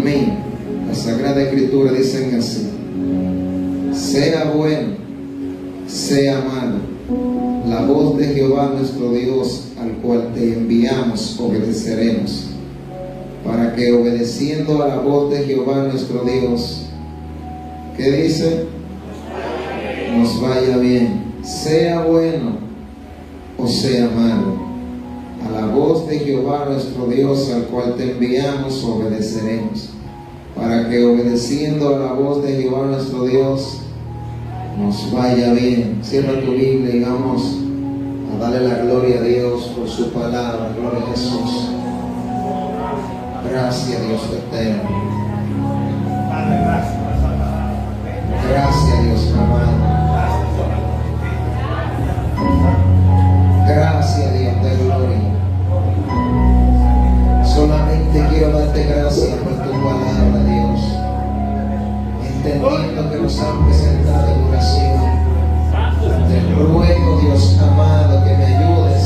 Amén. La Sagrada Escritura dicen así: sea bueno, sea malo, la voz de Jehová nuestro Dios, al cual te enviamos, obedeceremos, para que obedeciendo a la voz de Jehová nuestro Dios, ¿qué dice? Nos vaya bien, sea bueno o sea malo. A la voz de Jehová nuestro Dios, al cual te enviamos, obedeceremos, para que obedeciendo a la voz de Jehová nuestro Dios nos vaya bien. Cierra tu Biblia y vamos a darle la gloria a Dios por su palabra. Gloria a Jesús. Gracias, Dios eterno. Gracias, Dios amado. Gracias, Dios de gloria. Solamente quiero darte gracias por tu palabra, Dios, entendiendo que nos han presentado en oración. Te ruego, Dios amado, que me ayudes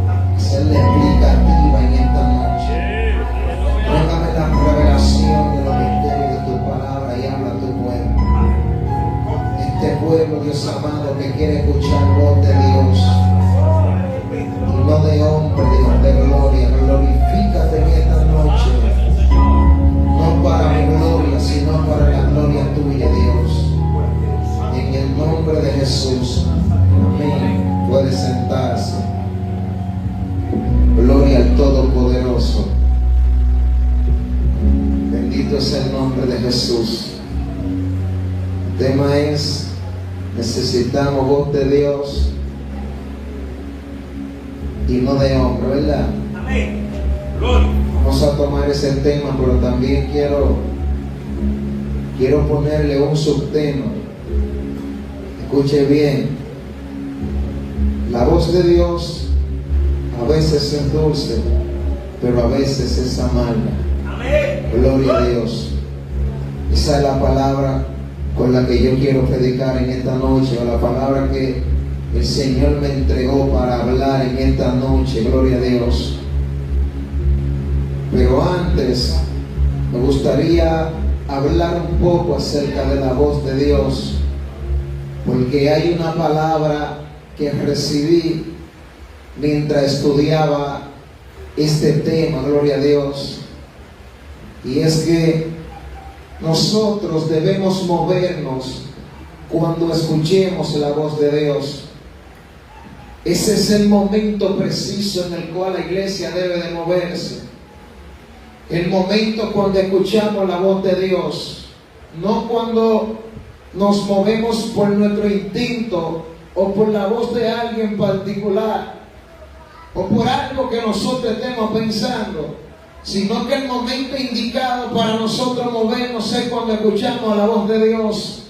a ser la explicativa en esta noche. Dame la revelación de los misterios de tu palabra y habla a tu pueblo. Este pueblo, Dios amado, que quiere escuchar voz de Dios y no de hombre, Dios de gloria. Glorifícate en esta noche, no para mi gloria, sino para la gloria tuya, Dios. En el nombre de Jesús. Amén. Puede sentarse. Gloria al Todopoderoso. Bendito es el nombre de Jesús. El tema es: necesitamos voz de Dios y no de hombre, ¿verdad? Amén. Vamos a tomar ese tema, pero también quiero ponerle un subtema. Escuche bien. La voz de Dios a veces es dulce, pero a veces es amarga. Amén. Gloria a Dios. Esa es la palabra con la que yo quiero predicar en esta noche, o la palabra que el Señor me entregó para hablar en esta noche. Gloria a Dios. Pero antes me gustaría hablar un poco acerca de la voz de Dios, porque hay una palabra que recibí mientras estudiaba este tema, gloria a Dios, y es que nosotros debemos movernos cuando escuchemos la voz de Dios. Ese es el momento preciso en el cual la iglesia debe de moverse. El momento cuando escuchamos la voz de Dios, no cuando nos movemos por nuestro instinto o por la voz de alguien particular o por algo que nosotros estemos pensando, sino que el momento indicado para nosotros movernos es cuando escuchamos la voz de Dios.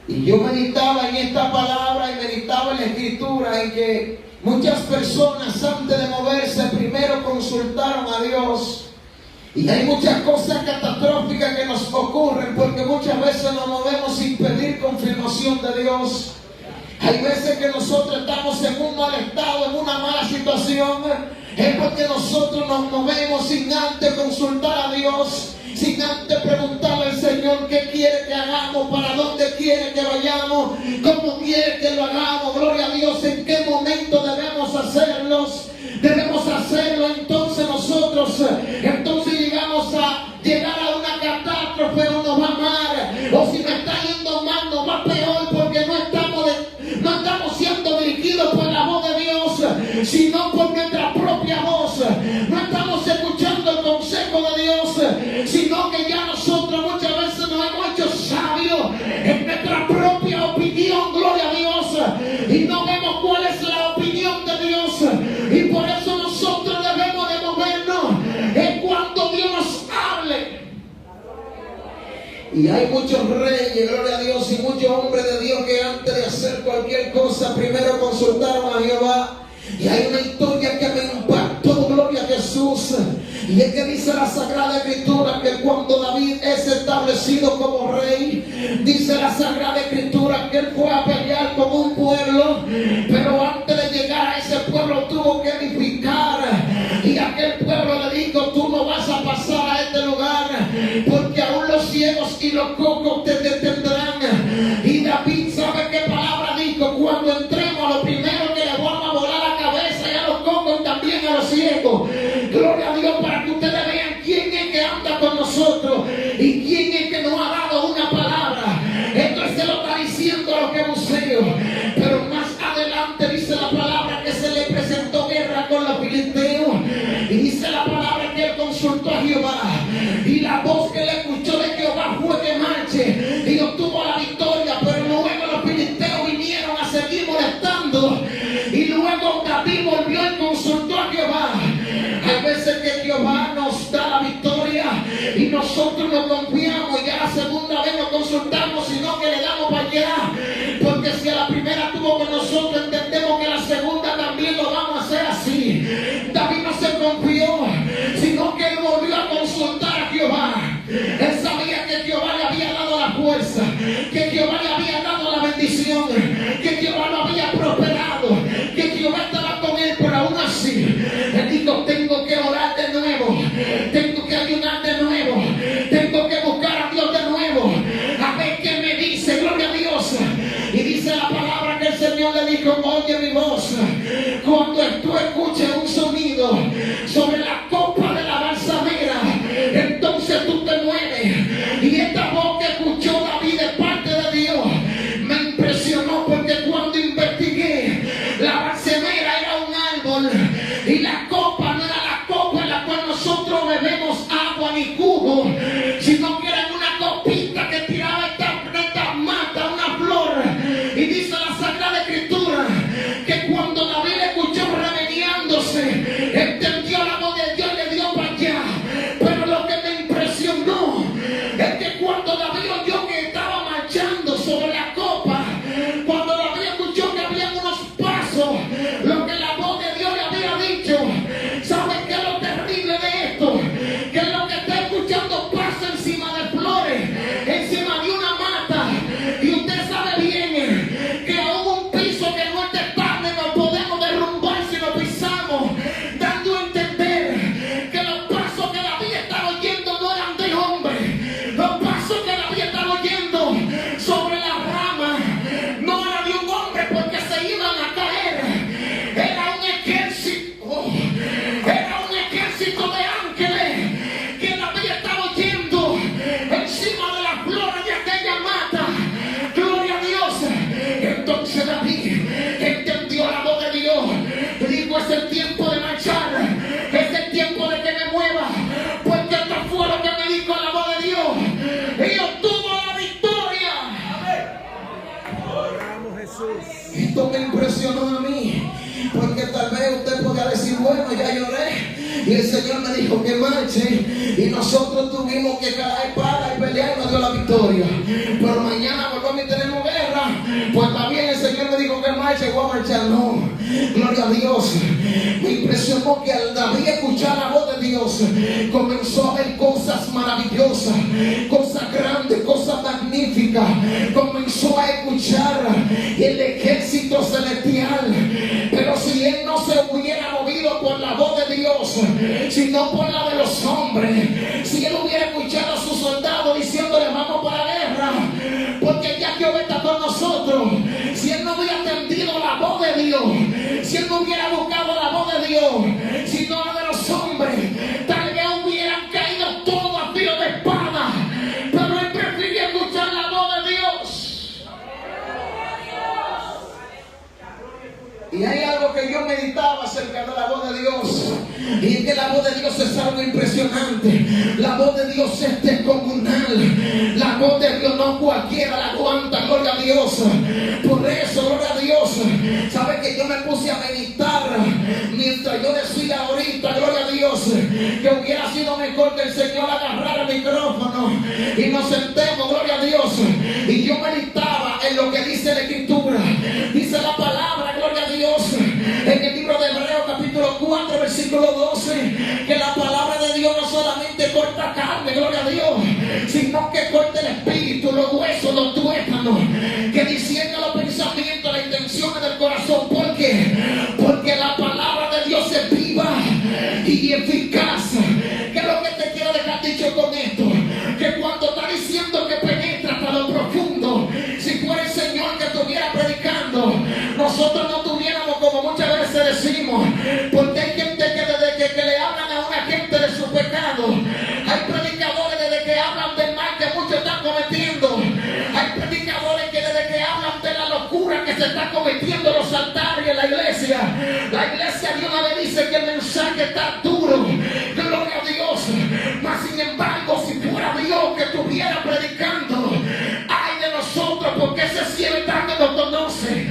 Y yo meditaba en esta palabra y meditaba en la Escritura, en que muchas personas antes de moverse primero consultaron a Dios. Y hay muchas cosas catastróficas que nos ocurren porque muchas veces nos movemos sin pedir confirmación de Dios. Hay veces que nosotros estamos en un mal estado, en una mala situación, es porque nosotros nos movemos sin antes consultar a Dios, sin antes preguntarle al Señor qué quiere que hagamos, para dónde quiere que vayamos, cómo quiere que lo hagamos. Gloria a Dios. En qué momento debemos hacerlos. Debemos hacerlo. Entonces nosotros llegamos a llegar a una catástrofe, o nos va mal, o si me está yendo mal nos va peor, porque no estamos siendo dirigidos por la voz de Dios, sino por nuestra propia voz. No estamos escuchando el consejo de Dios, sino que ya nosotros muchas veces nos hemos hecho sabios en nuestra propia opinión. Gloria a Dios. Y no vemos cuál es la opinión de Dios. Y por eso nosotros debemos de movernos en cuanto Dios nos hable. Y hay muchos reyes, gloria a Dios, y muchos hombres de Dios que antes de hacer cualquier cosa primero consultaron a Jehová. Y hay una historia que me impactó, gloria a Jesús. Y es que dice la Sagrada Escritura que cuando David es establecido como rey, dice la Sagrada Escritura que él fue a pelear con un pueblo, pero antes de llegar a ese pueblo tuvo que edificar. Y aquel pueblo le dijo: tú no vas a pasar a este lugar ríos y los cocos te detendrán. Y David, ¿sabe qué palabra dijo? Cuando entremos, a lo primero que le vamos a volar la cabeza y a los cocos, también a los ciegos. Gloria a Dios, para que ustedes vean quién es que anda con nosotros y quién es que nos ha dado una palabra. Esto se lo está diciendo a los jebuseos. Pero más adelante dice la palabra que se le presentó guerra con los filisteos. Y dice la palabra que él consultó a Jehová. Y la voz que le escuchó de Jehová fue que marche. Y obtuvo la victoria. Pero luego los filisteos vinieron a seguir molestando. Y luego David volvió y consultó a Jehová. Hay veces que Jehová nos da la victoria y nosotros nos confiamos y ya la segunda vez nos consultamos, sino que le damos para allá. Porque si a la primera tuvo con nosotros, entendemos que la segunda también lo vamos a hacer así. David no se confió, sino que él volvió a consultar a Jehová. Él sabía que Jehová le había dado la fuerza, que Jehová le había dado la bendición, que Jehová lo había prosperado, que Jehová estaba con él, pero aún así él dijo: tengo que orar de nuevo, tengo que ayunar de nuevo, tengo que buscar a Dios de nuevo, a ver qué me dice. Gloria a Dios. Y dice la palabra que el Señor le dijo: oye mi voz, cuando tú escuches un sonido sobre la copa de la balsamera, entonces tú te mueves. Y esta voz que escuchó David de parte de Dios me impresionó, porque cuando investigué, la balsamera era un árbol y la copa no era la copa en la cual nosotros bebemos agua ni jugo, sino que era una copita que tiraba esta mata, una flor. Y dice la Sagrada Escritura que cuando David escuchó remediándose, entendió la voz de Dios y le dio para allá. Pero lo que me impresionó es que cuando David oyó que estaba marchando sobre la copa, cuando David escuchó que había unos pasos, lo que la voz de Dios le había dicho, ¿saben qué es lo terrible de esto? Que lo que está escuchando pasa encima de flores, encima de una mata. Y usted sabe bien que aún un piso que no es estable nos podemos derrumbar si lo pisamos, dando a entender que los pasos que David estaba oyendo no eran de hombre. Los pasos que David estaba oyendo sobre la rama no eran de un hombre, porque se iban a caer. Era un ejército, era un ejército de ángeles que David estaba oyendo encima de las flores de aquella mata. Gloria a Dios. Entonces David entendió la voz de Dios. Dijo: es el tiempo de marchar, es el tiempo de que me mueva, porque esto fue lo que me dijo la voz de Dios. Y obtuvo la victoria. Esto me impresionó a mí, porque tal vez usted podría decir: bueno, ya lloré y el Señor me dijo que marche, y nosotros tuvimos que calar espada y pelear y nos dio la victoria. Pero mañana volvemos y tenemos guerra. Pues también el Señor me dijo que marche y voy a marchar. No, gloria a Dios. Me impresionó que al David escuchar la voz de Dios, comenzó a ver cosas maravillosas, cosas grandes, cosas magníficas. Comenzó a escuchar el ejército celestial. Pero si él no se hubiera movido por la voz de Dios, sino por la de los hombres, si él hubiera escuchado a sus soldados diciéndole: vamos para la guerra, porque ya Jehová está con nosotros, si él no hubiera atendido la voz de Dios, si él no hubiera buscado la voz de Dios, sino la de los hombres, tal vez hubieran caído todos a filo de espada. Pero él prefirió escuchar la voz de Dios. Y hay algo que yo meditaba acerca de la voz de Dios, y es que la voz de Dios es algo impresionante. La voz de Dios es descomunal. La voz de Dios no cualquiera la aguanta. Gloria a Dios. Por eso, gloria a Dios, sabe que yo me puse a meditar mientras yo decía ahorita, gloria a Dios, que hubiera sido mejor que el Señor agarrara el micrófono y nos sentemos, gloria a Dios. Y yo meditaba en lo que dice la Escritura. Dice la palabra, gloria a Dios, en el libro de Hebreos capítulo 4 versículo 12, que la palabra de Dios no solamente corta carne, gloria a Dios, sino que corta el espíritu, los huesos, los tuétanos, que diciendo los pensamientos, las intenciones del corazón. ¿Por qué? Porque la palabra de Dios es viva y eficaz. ¿Qué es lo que te quiero dejar dicho con esto? Que cuando está diciendo que se está cometiendo los altares en la iglesia. La iglesia de una vez dice que el mensaje está duro. Gloria a Dios. Mas sin embargo, si fuera Dios que estuviera predicando, ay de nosotros, porque ese sí es verdad que nos conoce.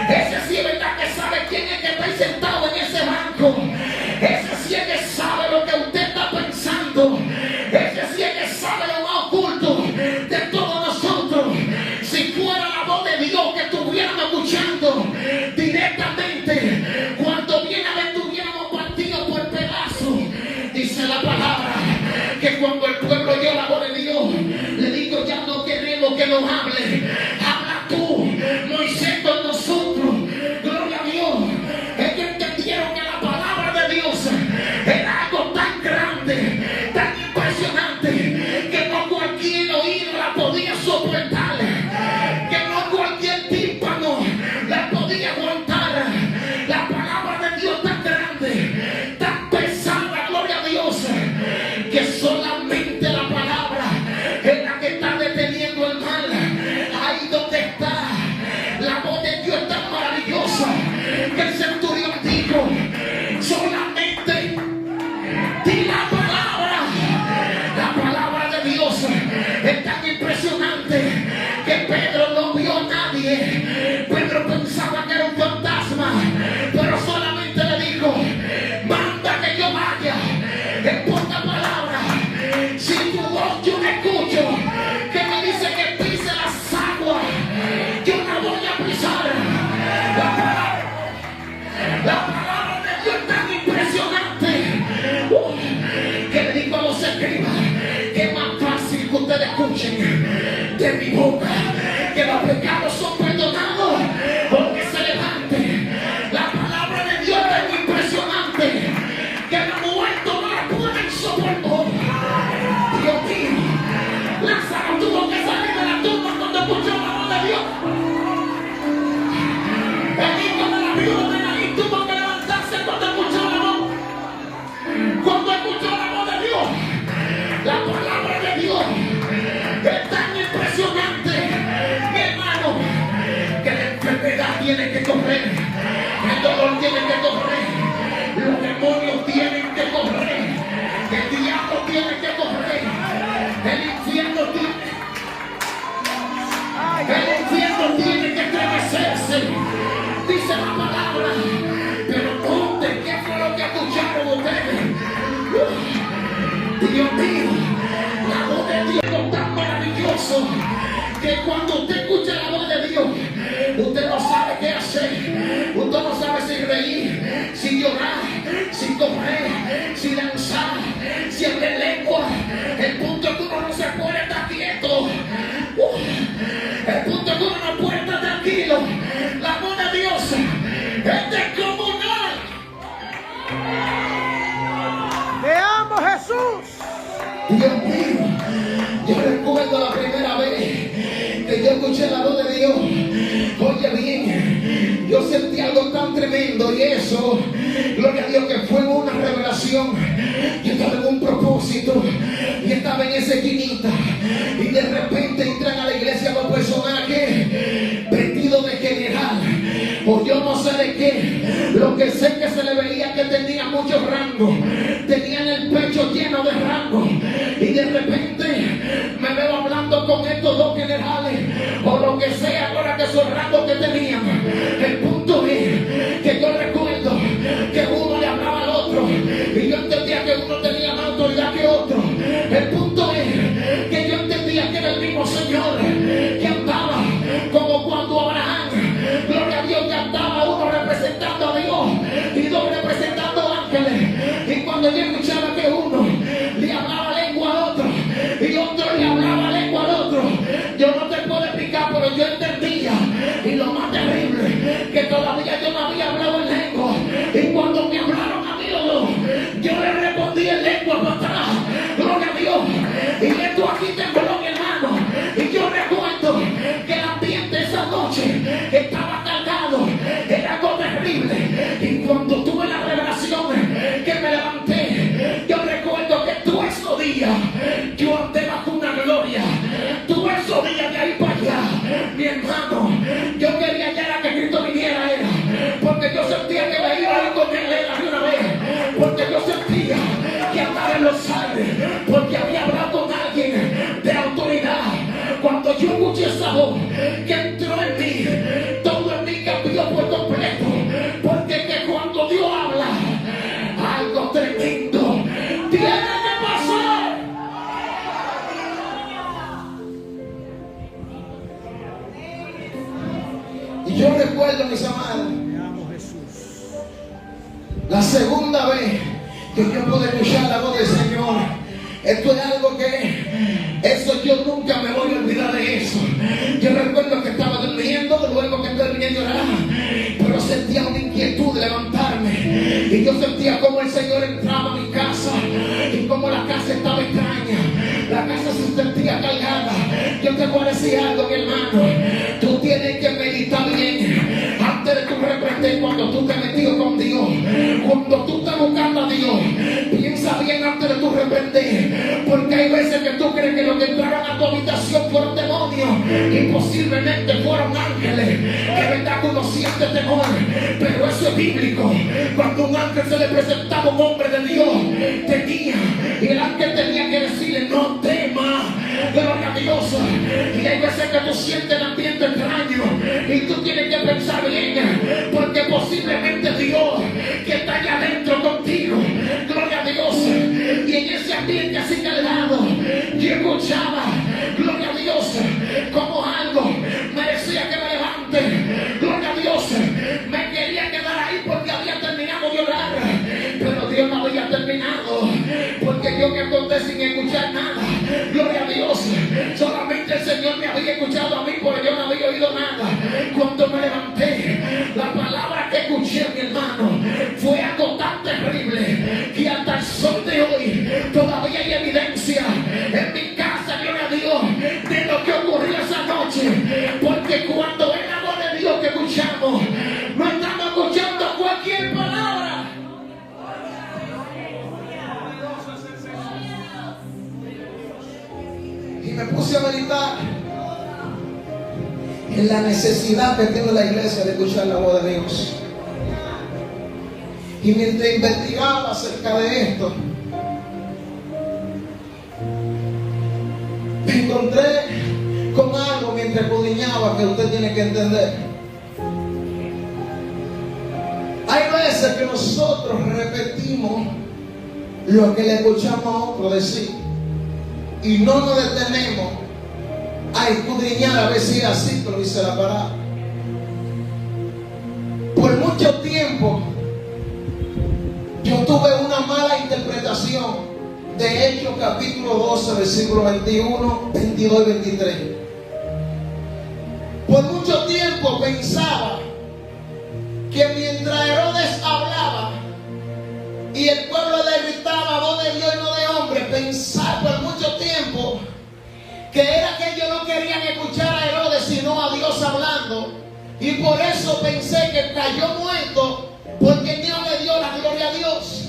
Ese sí es verdad que sabe quién es que está ahí sentado en ese banco. Ese sí es que sabe lo que usted está pensando. Ese sí es que sabe lo más oculto de todos nosotros. Si fuera la voz de Dios que estuviéramos escuchando directamente, cuando bienaventuráramos partido por pedazos, dice la palabra que cuando el pueblo oyó la voz de Dios, le dijo: ya no queremos que nos hable, habla tú, Moisés, con nosotros. Gloria a Dios. Ellos entendieron que la palabra de Dios era algo tan grande, tan impresionante, que no cualquier oído la podía soportar, que no cualquier tímpano la podía aguantar. La palabra de Dios tan grande, tan pesada, gloria a Dios, que solamente la palabra es la que está deteniendo el mal. Ahí donde está la voz de Dios es tan maravillosa que el centurión dijo: solamente di la palabra. La palabra de Dios es tan impresionante que Pedro no vio a nadie. Pedro pensaba que era un fantasma, pero solamente le dijo: manda que yo vaya. En pocas palabras, si tu voz yo me escucho que me dice que pise las aguas, yo no voy a pisar. La palabra de Dios es tan impresionante que le digo a los escribas que es más fácil que ustedes escuchen de mi boca que los pecados son perdonados porque se levante. La palabra de Dios es tan impresionante que los muertos no la pueden soportar. Dios mío, Lázaro tuvo que salir de la tumba cuando escuchó la voz de Dios. El hijo de la viuda de Naín tuvo que levantarse cuando escuchó la voz. Cuando escuchó la voz de Dios, la palabra de Dios es tan impresionante, mi hermano, que la enfermedad tiene que correr, el dolor tiene que correr, los demonios tienen que correr, el diablo tiene que correr, el infierno tiene que estremecerse, dice la palabra. Pero ponte, ¿qué fue lo que escucharon ustedes? Dios mío, la voz de Dios es tan maravilloso que cuando usted escucha la voz de Dios, usted no sabe qué hacer. Usted no sabe si reír, si llorar, si correr, si danzar, si hablar lengua. El punto es que uno no se puede estar quieto. El punto es que uno no puede estar tranquilo. La voz de Dios es descomunal. ¡Te amo, Jesús! Dios mío, yo recuerdo la primera vez que yo escuché la voz de Dios. Oye bien, yo sentí algo tan tremendo y eso, gloria a Dios, que fue una revelación. Yo estaba en un propósito y estaba en esa esquinita y de repente entran a la iglesia los personajes vestidos de general o yo no sé de qué. Lo que sé que se le veía que tenía muchos rangos, tenían el pecho lleno de rangos y de repente me veo hablando con estos dos generales o lo que sea ahora que son rangos que tenían. El punto es que yo recuerdo que uno le hablaba al otro y yo entendía que uno tenía más autoridad que otro. El punto es que yo entendía que era el mismo Señor que andaba como cuando Abraham, gloria a Dios, que andaba uno representando a Dios y dos representando ángeles. Y cuando yo escuchaba que uno le hablaba lengua al otro y otro le hablaba lengua al otro, yo no te puedo explicar, pero yo entendía. Y lo más terrible, que todavía yo no había hablado en lengua. Y cuando me hablaron a mí los dos, yo le respondí en lengua para atrás. Gloria a Dios. Y esto aquí tembló, mi hermano. Y yo recuerdo que el ambiente esa noche estaba cargado. Era algo terrible. Y cuando tuve la revelación que me levanté, yo recuerdo que todos esos días yo andé bajo una gloria. Todos esos días de ahí para allá, mi hermano, yo quería ya que Yo recuerdo, mis amados, Te amo, Jesús. la segunda vez que yo pude escuchar la voz del Señor. Esto es algo que, eso yo nunca me voy a olvidar de eso. Yo recuerdo que estaba durmiendo, luego que terminé de orar, pero sentía una inquietud de levantarme. Y yo sentía como el Señor entraba a mi casa y como la casa estaba extraña. La casa se sentía cargada. Yo te voy a decir algo, mi hermano. Tú tienes que meditar bien antes de tu reprender cuando tú te has metido con Dios. Cuando tú estás buscando a Dios, piensa bien antes de tu reprender. Porque hay veces que tú crees que los que entraron a tu habitación fueron demonios y posiblemente fueron ángeles. Que verdad que uno siente temor, pero eso es bíblico. Cuando un ángel se le presentaba a un hombre de Dios, tenía, y el ángel tenía que decirle: no temas, gloria a Dios. Y hay veces que tú sientes el ambiente extraño y tú tienes que pensar bien, porque posiblemente Dios que está allá adentro contigo, gloria a Dios. Y en ese ambiente así calmado, yo escuchaba, gloria a Dios, como algo me decía que me levante, gloria a Dios. Me quería quedar ahí porque había terminado de orar, pero Dios no había terminado, porque yo me acosté sin escuchar nada, gloria a Dios. Solamente el Señor me había escuchado a mí, porque yo no había oído nada. Cuando me levanté, la palabra que escuché, mi hermano, fue algo tan terrible que hasta el sol de hoy todavía hay evidencia en mi casa, gloria a Dios, de lo que ocurrió esa noche. Porque cuando es la voz de Dios que escuchamos, no estamos escuchando cualquier palabra. Y me puse a meditar en la necesidad que tiene la iglesia de escuchar la voz de Dios. Y mientras investigaba acerca de esto, me encontré con algo mientras escudriñaba que usted tiene que entender. Hay veces que nosotros repetimos lo que le escuchamos a otro decir y no nos detenemos a escudriñar a ver si es así, pero dice la palabra. Por mucho tiempo yo tuve una mala interpretación de Hechos capítulo 12, versículos 21, 22 y 23. Por mucho tiempo pensaba que mientras Herodes hablaba y el pueblo le gritaba voz de Dios y no de hombre, pensaba por mucho tiempo que era que ellos no querían escuchar a Herodes sino a Dios hablando, y por eso pensé que cayó muerto porque Dios le dio la gloria a Dios.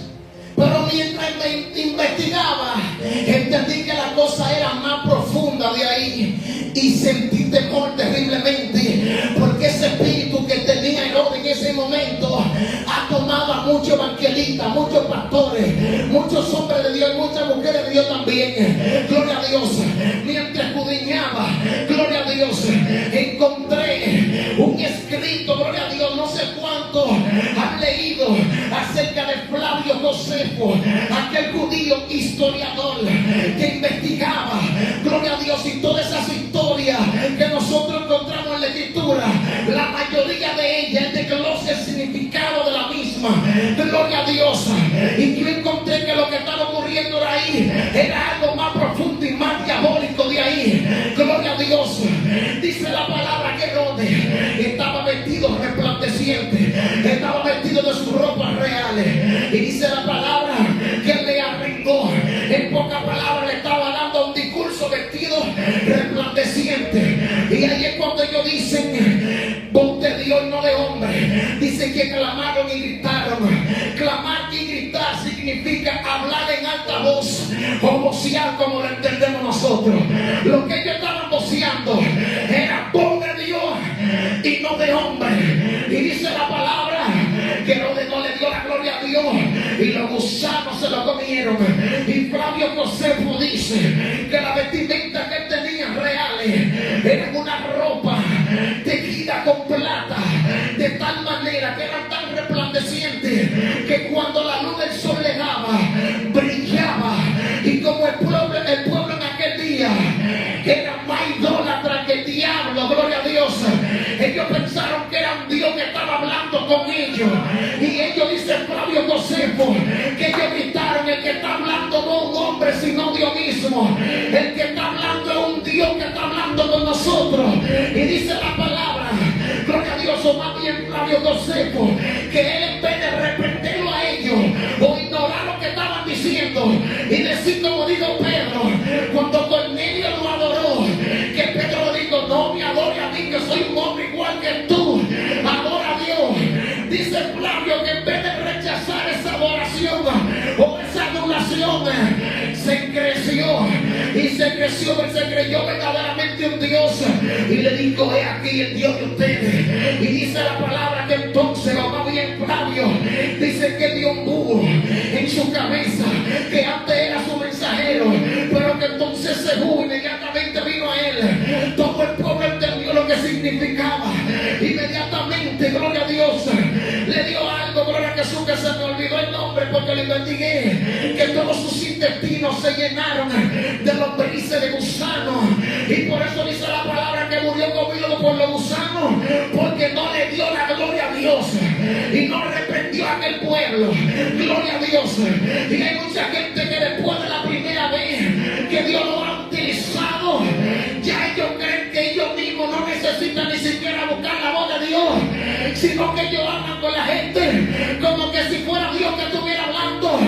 Pero mientras me investigaba, entendí que la cosa era más profunda de ahí y sentí temor terriblemente, porque ese espíritu que tenía Herodes en ese momento ha tomado a muchos evangelistas, muchos pastores, muchos hombres de Dios, muchas mujeres de Dios también. Gloria a Dios. Mientras escudriñaba, gloria a Dios, encontré un escrito, gloria a Dios, no sé cuánto han leído acerca de Flavio Josefo, aquel judío historiador que investigaba, gloria a Dios, y todas esas historias que nosotros encontramos en la escritura, la mayoría de ellas desglosa el significado de la misma, gloria a Dios. Y yo encontré que lo que estaba ocurriendo ahí era algo más profundo y más diabólico de ahí, gloria a Dios. Dice la palabra que Herodes estaba vestido resplandeciente, estaba vestido de sus ropas reales, y dice la palabra que le arengó, en pocas palabras le estaba dando un discurso vestido resplandeciente. Y ahí es cuando ellos dicen voz de Dios, no de hombre. Dicen que clamaron y gritaron. Clamar y gritar significa hablar en alta voz o vocear como lo entendemos nosotros. Lo que ellos estaban voceando era voz de Dios y no de hombre. Y dice la palabra que no le dio la gloria a Dios y los gusanos se lo comieron. Y Flavio Josefo dice que la vestimenta que él tenía reales eran una ropa tejida con plata, de tal manera que eran tan resplandecientes que cuando la luz del sol le daba, brillaba. Y como el pueblo en aquel día era más idólatra que el diablo, gloria a Dios, ellos pensaron que era Dios mismo. El que está hablando es un Dios que está hablando con nosotros. Y dice la palabra, gloria a Dios, o más bien Flavio Josefo, que él en vez de reprenderlo a ellos o ignorar lo que estaban diciendo y decir como dijo Pedro, cuando Cornelio lo adoró, que Pedro le dijo, no me adore a mí, que soy un hombre igual que tú, adora a Dios. Dice Flavio que en vez de rechazar esa adoración o esa adulación, se creció y se creció, él se creyó verdaderamente un Dios y le dijo, he aquí el Dios de ustedes. Y dice la palabra que entonces, o más bien Flavio, dice que dio un búho en su cabeza, que antes era su mensajero, pero que entonces ese búho inmediatamente vino a él. Todo el pueblo entendió lo que significaba. Inmediatamente, gloria a Dios, le dio algo, gloria a Jesús, que se me olvidó el nombre porque lo investigué, que todos sus intestinos se llenaron de los belices de gusano, y por eso dice la palabra que murió comido por los gusanos, porque no le dio la gloria a Dios y no reprendió a aquel pueblo. Gloria a Dios. Y hay mucha gente que después de la primera vez que Dios lo ha utilizado, ya ellos creen que ellos mismos no necesitan ni siquiera buscar la voz de Dios, sino que ellos hablan con la gente como que si fuera Dios que estuviera hablando,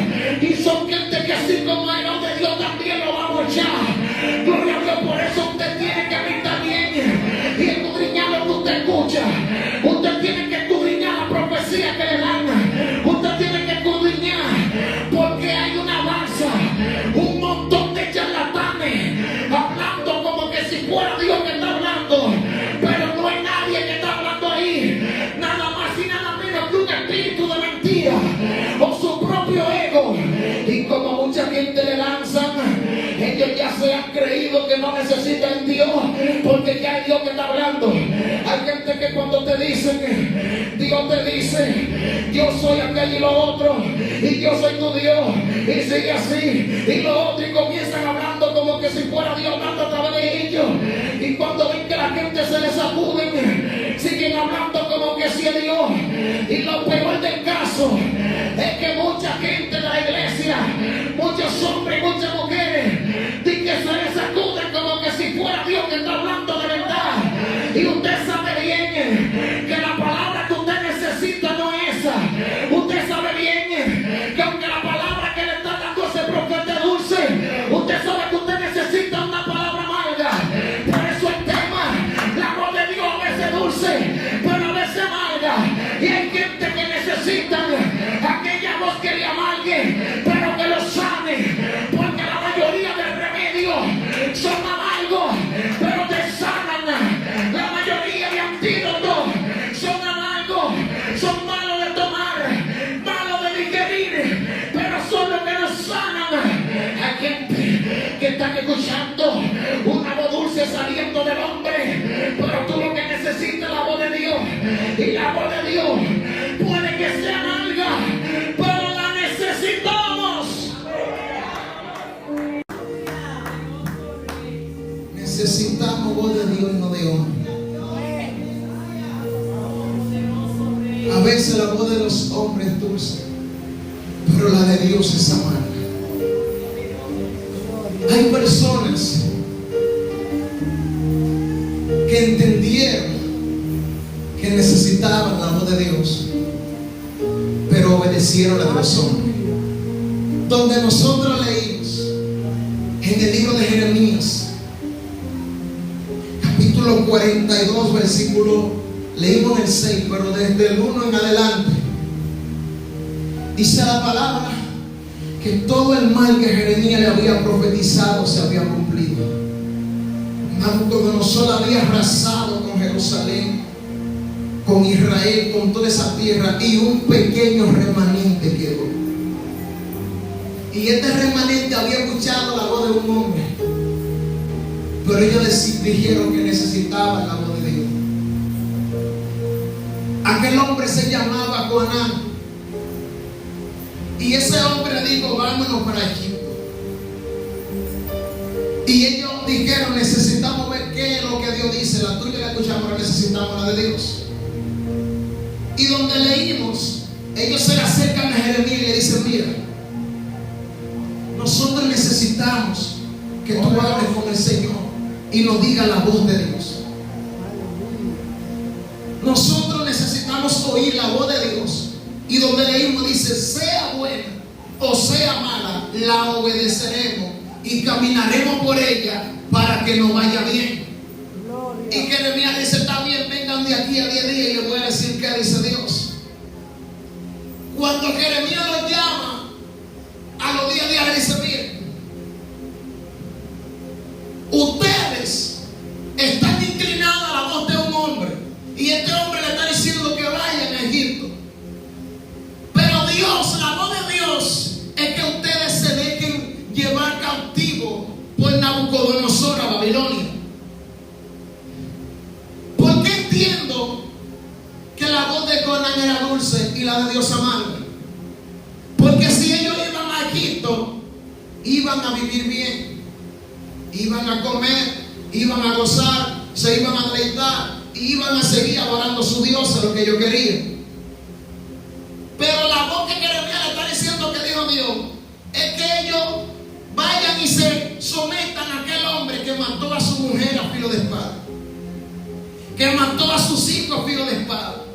y son gente que así como era de Dios también lo va a mochar. Gloria a Dios. Por eso usted tiene que meditar bien y escudriñar lo que usted escucha. Usted tiene que escudriñar la profecía que le dan. Usted tiene que escudriñar, porque hay una masa, un montón de charlatanes hablando como que si fuera Dios que está hablando, pero no hay nadie que está hablando ahí, nada más y nada menos que un espíritu de mentira o su propio ego. Y como mucha gente le lanzan, ellos ya se han creído que no necesitan Dios, porque ya hay Dios que está hablando. Hay gente que cuando te dicen, Dios te dice, yo soy aquel y lo otro, y yo soy tu Dios, y sigue así, y lo otro, y comienzan hablando como que si fuera Dios hablando a través de ellos. Y cuando ven que la gente se les sacude, siguen hablando como que si es Dios. Y lo peor del caso es que mucha gente de la iglesia, muchos hombres y muchas mujeres, dicen que se les sacuden como que si fuera Dios que está hablando de verdad. Y usted sabe bien que la palabra que usted necesita no es esa. Usted sabe bien que aunque la palabra que le está dando ese profeta es dulce, usted sabe que usted necesita una palabra amarga. Por eso el tema, la voz de Dios a veces dulce, pero a veces amarga. Y hay gente que necesita aquella voz que le amargue, pero que lo sane, porque la mayoría de remedios son amargos, pero te sanan. La mayoría de antídotos son amargos, son malos de tomar, malos de digerir, pero son los que nos sanan. Hay gente que están escuchando una voz dulce saliendo del hombre, pero tú lo que necesitas es la voz de Dios, y la voz de Dios puede que sea amarga, pero la necesitamos. Necesitamos voz de Dios y no de hombre. A veces la voz de los hombres es dulce, pero la de Dios es amarga. Hay personas que entendieron que necesitaban la voz de Dios, pero obedecieron la de los hombres. Donde nosotros leímos en el libro de Jeremías, capítulo 42, versículo, leímos el 6, pero desde el 1 en adelante, dice la palabra que todo el mal que Jeremías le había profetizado se había cumplido. Nabucodonosor había arrasado con Jerusalén, con Israel, con toda esa tierra, y un pequeño remanente quedó. Y este remanente había escuchado la voz de un hombre, pero ellos dijeron que necesitaban la voz de Dios. Aquel hombre se llamaba Joanán, y ese hombre dijo, vámonos para Egipto. Y ellos dijeron, necesitamos ver qué es lo que Dios dice. La tuya la escuchamos, ahora necesitamos la de Dios. Y donde leímos, ellos se le acercan a Jeremías y le dicen, mira, nosotros necesitamos necesitamos que tú hables con el Señor y nos diga la voz de Dios. Nosotros necesitamos oír la voz de Dios. Y donde leímos dice, sea buena o sea mala, la obedeceremos y caminaremos por ella para que nos vaya bien. Y Jeremías dice, está bien, vengan de aquí a 10 días y les voy a decir qué dice Dios. Cuando Jeremías los llama a los 10 días, le dice, miren, ustedes están inclinados a la voz de un hombre y este hombre le está diciendo que vayan a Egipto. Pero Dios, la voz de Dios es que ustedes se dejen llevar cautivo por Nabucodonosor a Babilonia. ¿Por qué entiendo que la voz de Conán era dulce y la de Dios amarga? Porque si ellos iban a Egipto, iban a vivir bien, iban a comer, iban a gozar, se iban a deleitar y iban a seguir adorando a su Dios, lo que ellos querían. Pero la voz que Jeremías le está diciendo que dijo Dios es que ellos vayan y se sometan a aquel hombre que mató a su mujer a filo de espada, que mató a sus hijos a filo de espada,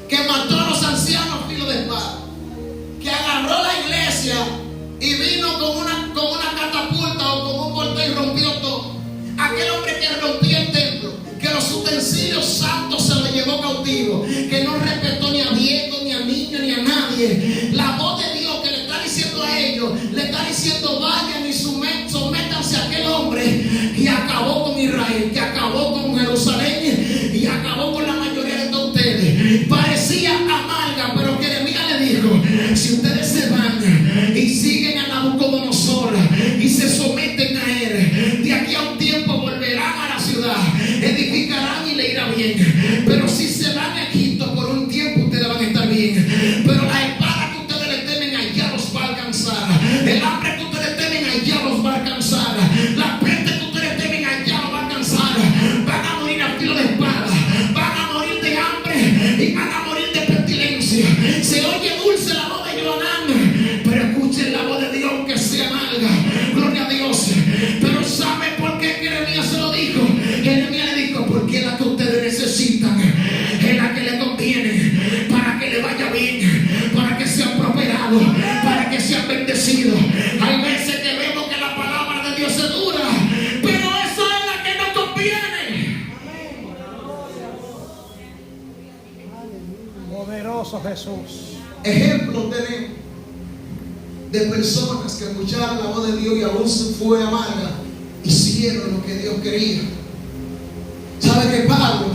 que mató a los ancianos a filo de espada, que agarró la iglesia y vino con una catapulta o con un portón y rompió todo. Aquel hombre que rompió el templo, que los utensilios santos se los llevó cautivo, que no respetó ni a viejo, ni a niño, ni a nadie. La voz de Dios que le está diciendo a ellos, le está diciendo vayan y sométanse a aquel hombre que acabó con Israel, que acabó con Jerusalén y acabó con la mayoría de ustedes. Parecía amarga, pero Jeremías le dijo, si ustedes se van y siguen a Nabucodonosor y se someten a él, de aquí a un tiempo volverán a la ciudad, edificarán y le irá bien. Pero si se van a Egipto por un tiempo, ustedes van a estar bien. Pero la espada que ustedes le temen allá los va a alcanzar. El hambre que ustedes temen allá los va a alcanzar. La peste que ustedes temen allá los va a alcanzar. Van a morir a filo de espada, van a morir de hambre y van a morir de pestilencia. Se oye dulce la voz de Jonán, pero escuchen la voz de Dios que sea amarga. Gloria a Dios. Pero ¿sabe por qué Jeremías se lo dijo? Jeremías le dijo, porque es la que ustedes necesitan, es la que le conviene, para que le vaya bien, para que sean prosperados, para que sean bendecidos. Hay veces que vemos que la palabra de Dios es dura, pero esa es la que nos conviene. Poderoso Jesús. Ejemplos tenemos de personas que escucharon la voz de Dios y aún se fue amarga, hicieron lo que Dios quería. ¿Sabe qué, Pablo?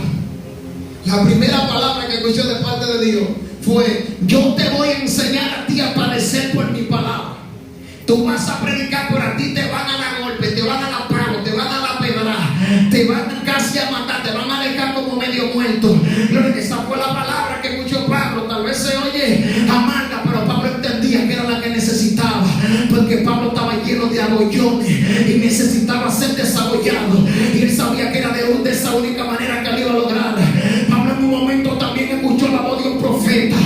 La primera palabra que escuchó de parte de Dios fue: yo te voy a enseñar a ti a padecer por mi palabra. Tú vas a predicar, por a ti te van a dar golpe, te van a dar palo, te van a dar pedra, te van casi a matar, te van a dejar como medio muerto. Esa fue la palabra que escuchó Pablo. Tal vez se oye amarga, pero Pablo entendía que era la que necesitaba, porque Pablo estaba lleno de agollones y necesitaba ser desagollado, y él sabía que era de esa única manera que él iba a lograr. Pablo en un momento también escuchó la voz de un profeta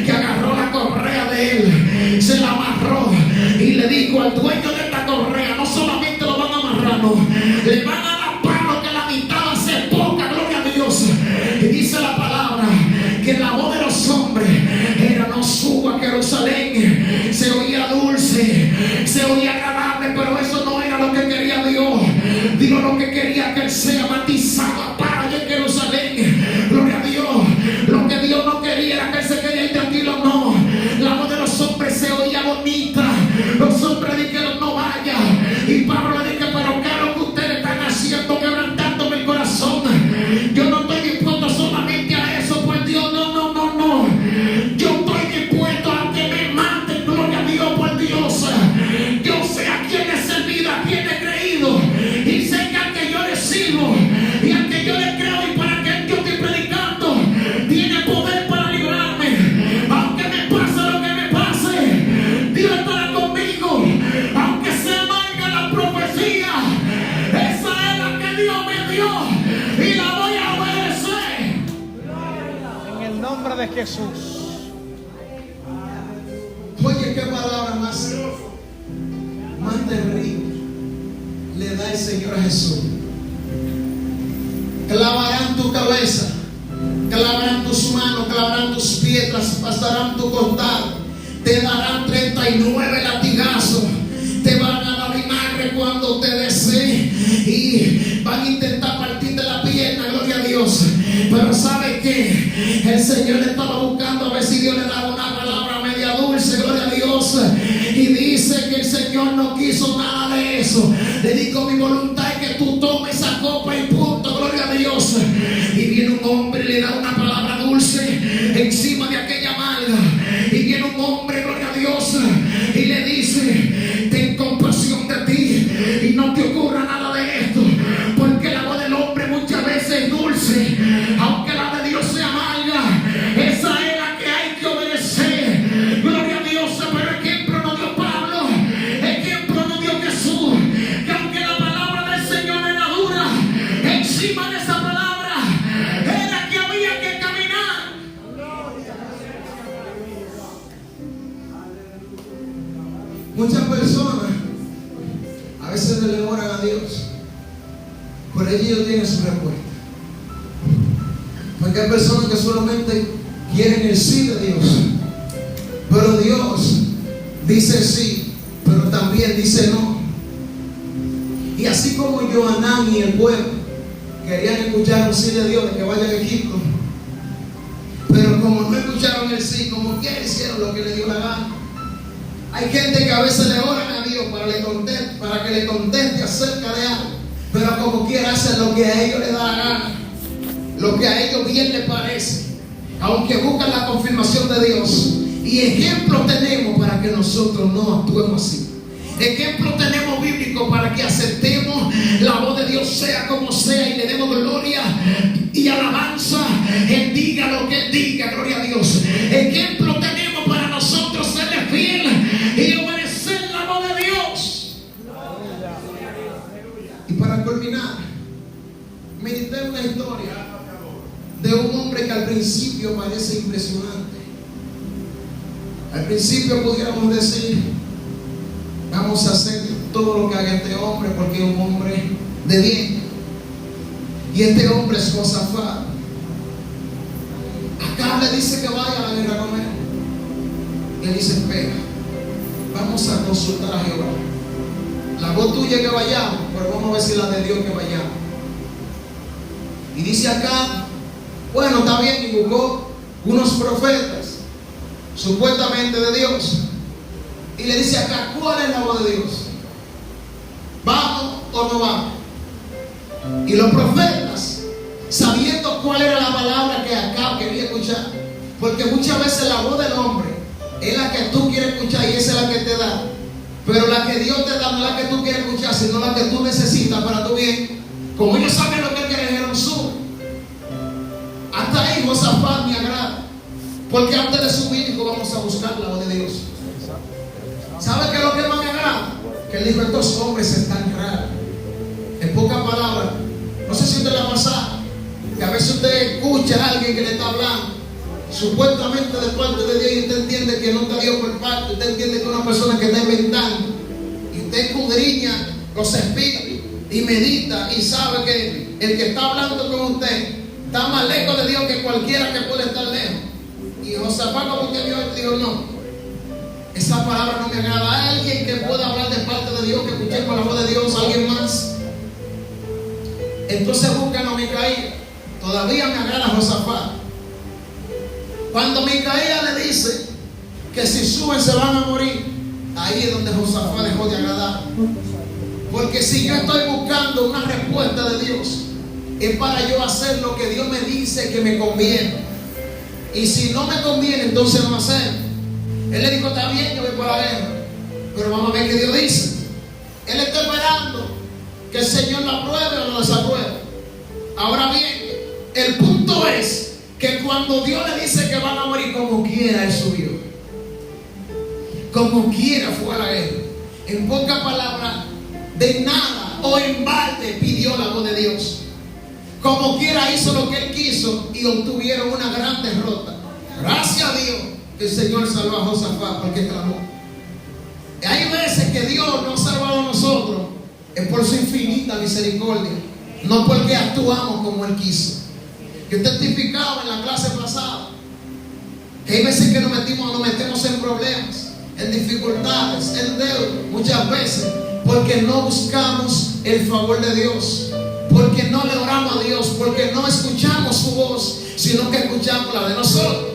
que agarró la correa de él, se la amarró y le dijo al dueño de esta correa: no solamente lo van a amarrar, no, le van a dar palo que la mitad va a ser poca. Gloria a Dios. Y dice la palabra que la voz de los hombres era: no suba a Jerusalén. Se oía dulce, se oía agradable, pero eso no era lo que quería Dios. Dios lo que quería que él sea matizado para allá en Jerusalén. Gloria a Dios. Lo que Dios no quería era que él se quería ir tranquilo, no. La voz de los hombres se oía bonita. Los hombres dijeron: no vaya. Y Pablo le dijo: pero ¿qué es lo que ustedes están haciendo, quebrantándome el corazón? Yo no estoy dispuesto solamente a eso, pues Dios, no. Yo estoy dispuesto a que me maten, gloria a Dios, por Dios. Yo sé a quién he servido, a quién he creído, y sé que al que yo le sirvo y al que yo le creo y para que yo estoy predicando, tiene poder para librarme. Aunque me pase lo que me pase, Dios estará conmigo. Aunque se amarga la profecía, esa es la que Dios me dio y la voy a obedecer. En el nombre de Jesús. Oye, qué palabra más terrible. Señor Jesús. Clavarán tu cabeza, clavarán tus manos, clavarán tus pies, traspasarán tu costado, te darán 39 latigazos, te van a dar vinagre cuando te deseen y van a intentar partirte la pierna, gloria a Dios. Pero ¿sabe qué? El Señor le estaba buscando a ver si Dios le daba una palabra media dulce, gloria a Dios. Y dice que el Señor no quiso nada de eso. Le dijo: mi voluntad es que tú tomes esa copa y punto, gloria a Dios. Y viene un hombre y le da una palabra dulce encima de aquella amarga. Y viene un hombre, gloria a Dios, y le dice: ten compasión de ti y no te ocurra nada de esto, porque la voz del hombre muchas veces es dulce, aunque la de Dios sea amarga. Esa es la que hay que obedecer, gloria a Dios. Pero ejemplo no dio Pablo, ejemplo no dio Jesús, que aunque la palabra del Señor era dura, encima de esa palabra era que había que caminar. Muchas personas a veces le oran a Dios, pero ellos tienen su respuesta. Porque hay personas que solamente quieren el sí de Dios, pero Dios dice sí, pero también dice no. Y así como Johanán y el pueblo querían escuchar el sí de Dios de que vayan a Egipto, pero como no escucharon el sí, como quiera hicieron lo que le dio la gana. Hay gente que a veces le oran a Dios para que le conteste acerca de algo, pero como quiera hacen lo que a ellos les da la gana, lo que a ellos bien les parece, aunque buscan la confirmación de Dios. Y ejemplos tenemos para que nosotros no actuemos así. Ejemplos tenemos bíblicos para que aceptemos la voz de Dios sea como sea y le demos gloria y alabanza. Él diga lo que Él diga, gloria a Dios. Ejemplos tenemos para nosotros serle fiel y obedecer la voz de Dios. Y para culminar, medité una historia de un hombre que al principio parece impresionante. Al principio pudiéramos decir: vamos a hacer todo lo que haga este hombre porque es un hombre de bien. Y este hombre es Josafat. Acá le dice que vaya a la guerra con él. Y él dice: espera, vamos a consultar a Jehová. La voz tuya que vayamos, pero vamos a ver si la de Dios que vayamos. Y dice acá: bueno, está bien. Y buscó unos profetas supuestamente de Dios. Y le dice acá: ¿cuál es la voz de Dios? ¿Vamos o no vamos? Y los profetas, sabiendo cuál era la palabra que acá quería escuchar, porque muchas veces la voz del hombre es la que tú quieres escuchar y esa es la que te da, pero la que Dios te da no es la que tú quieres escuchar, sino la que tú necesitas para tu bien. Como ellos saben lo que él quiere, dijeron: sube. Hasta ahí Josafat me agrada, porque antes de subir dijo: vamos a buscar la voz de Dios. ¿Sabe qué es lo que más me agrada? Que él dijo: estos hombres están raros. En pocas palabras, no sé si usted le ha pasado, que a veces usted escucha a alguien que le está hablando supuestamente de parte de Dios y usted entiende que no está Dios por parte, usted entiende que es una persona que está inventando, y usted escudriña los espíritus y medita y sabe que el que está hablando con usted está más lejos de Dios que cualquiera que puede estar lejos. Y Josafat, como usted vio, dijo: no, esa palabra no me agrada. ¿Hay alguien que pueda hablar de parte de Dios, que escuchemos la voz de Dios? ¿Alguien más? Entonces buscan a Micaía. Todavía me agrada Josafat. Cuando Micaía le dice que si suben se van a morir, ahí es donde Josafat dejó de agradar. Porque si yo estoy buscando una respuesta de Dios, es para yo hacer lo que Dios me dice que me conviene. Y si no me conviene, entonces no hacer. Él le dijo: está bien, yo voy por la guerra, pero vamos a ver qué Dios dice. Él está esperando que el Señor lo apruebe o lo desapruebe. Ahora bien, el punto es que cuando Dios le dice que van a morir, como quiera, él subió. Como quiera fue a la guerra. En pocas palabras, de nada o en balde pidió la voz de Dios. Como quiera hizo lo que él quiso y obtuvieron una gran derrota. Gracias a Dios que el Señor salvó a Josafat porque clamó. Hay veces que Dios nos ha salvado a nosotros es por su infinita misericordia, no porque actuamos como Él quiso. Yo testificaba en la clase pasada que hay veces que nos metemos en problemas, en dificultades, en deudas, muchas veces porque no buscamos el favor de Dios, porque no le oramos a Dios, porque no escuchamos su voz, sino que escuchamos la de nosotros.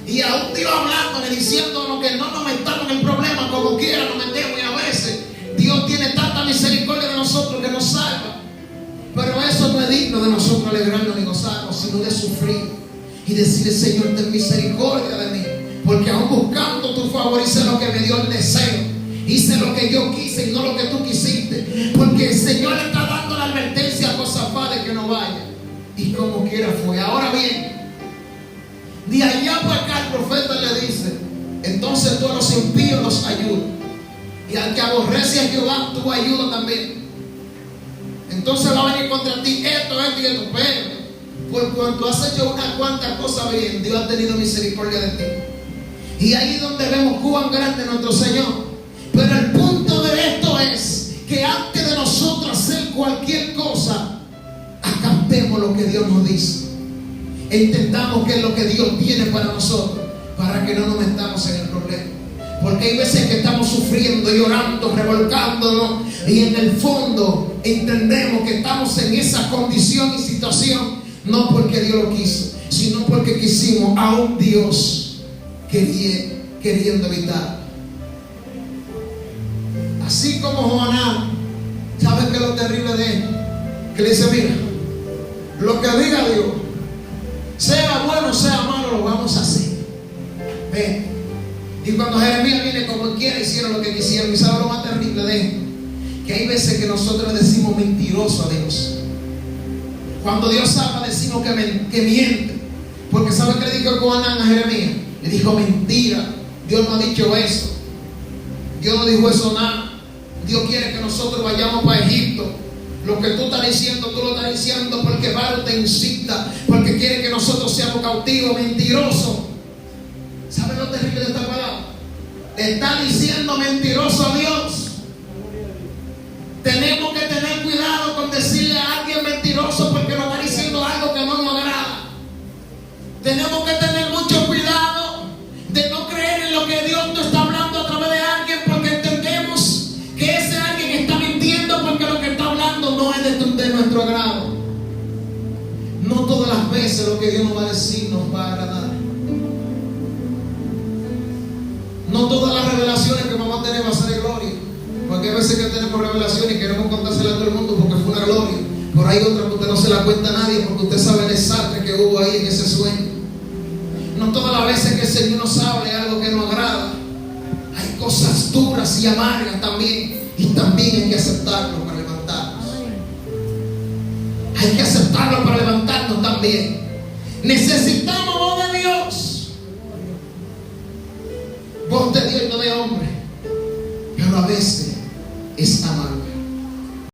Y aún Dios hablándonos, diciéndonos que no nos metamos en el problema, como quiera nos metemos, y a veces Dios tiene tanta misericordia de nosotros que nos salva. Pero eso no es digno de nosotros alegrarnos ni gozarnos, sino de sufrir y decirle: Señor, ten misericordia de mí, porque aún buscando tu favor hice lo que me dio el deseo, hice lo que yo quise y no lo que tú quisiste, porque el Señor le está dando la advertencia a Josafat de que no vaya, y como quiera fue. Ahora bien, de allá para acá el profeta le dice: entonces tú a los impíos los ayudas, y al que aborrece a Jehová tú ayudas también. Entonces va a venir contra ti esto y esto, pero por cuanto has hecho unas cuantas cosas bien, Dios ha tenido misericordia de ti. Y ahí es donde vemos cuán grande es nuestro Señor. Pero el punto de esto es que antes de nosotros hacer cualquier cosa, acatemos lo que Dios nos dice, entendamos qué es lo que Dios tiene para nosotros, para que no nos metamos en el problema. Porque hay veces que estamos sufriendo, llorando, revolcándonos, y en el fondo entendemos que estamos en esa condición y situación no porque Dios lo quiso, sino porque quisimos, aún Dios queriendo evitar. Así como Jonás, ¿sabes qué es lo terrible de él? Que le dice: mira, lo que diga Dios, sea bueno, sea malo, lo vamos a hacer. Ven. Y cuando Jeremías viene, como quiera, hicieron lo que quisieron. ¿Y sabe lo más terrible de esto? Que hay veces que nosotros le decimos mentiroso a Dios. Cuando Dios habla, decimos que miente. Porque ¿sabe qué le dijo Jonás a Jeremías? Le dijo: mentira, Dios no ha dicho eso, Dios no dijo eso nada. Dios quiere que nosotros vayamos para Egipto. Lo que tú estás diciendo, tú lo estás diciendo porque Pablo te incita, porque quiere que nosotros seamos cautivos. Mentiroso. ¿Saben lo terrible de esta palabra? Le está diciendo mentiroso a Dios. Tenemos que tener cuidado con decirle a alguien mentiroso, porque nos está diciendo algo que no nos agrada. Tenemos que tener mucho cuidado de no creer en lo que Dios nos está hablando a través de alguien, porque entendemos que ese alguien está mintiendo, porque lo que está hablando no es de nuestro agrado. No todas las veces lo que Dios nos va a decir nos va a agradar. No todas las revelaciones que vamos a tener va a ser de gloria, porque hay veces que tenemos revelaciones y queremos contársela a todo el mundo porque fue una gloria, pero hay otras que usted no se la cuenta a nadie, porque usted sabe el desastre que hubo ahí en ese sueño. No todas las veces que el Señor nos hable algo que nos agrada, hay cosas duras y amargas también, y también hay que aceptarlo para levantarnos. Hay que aceptarlo para levantarnos también. Necesitamos voz de Dios, voz de Dios y no de hombre, pero a veces es amar.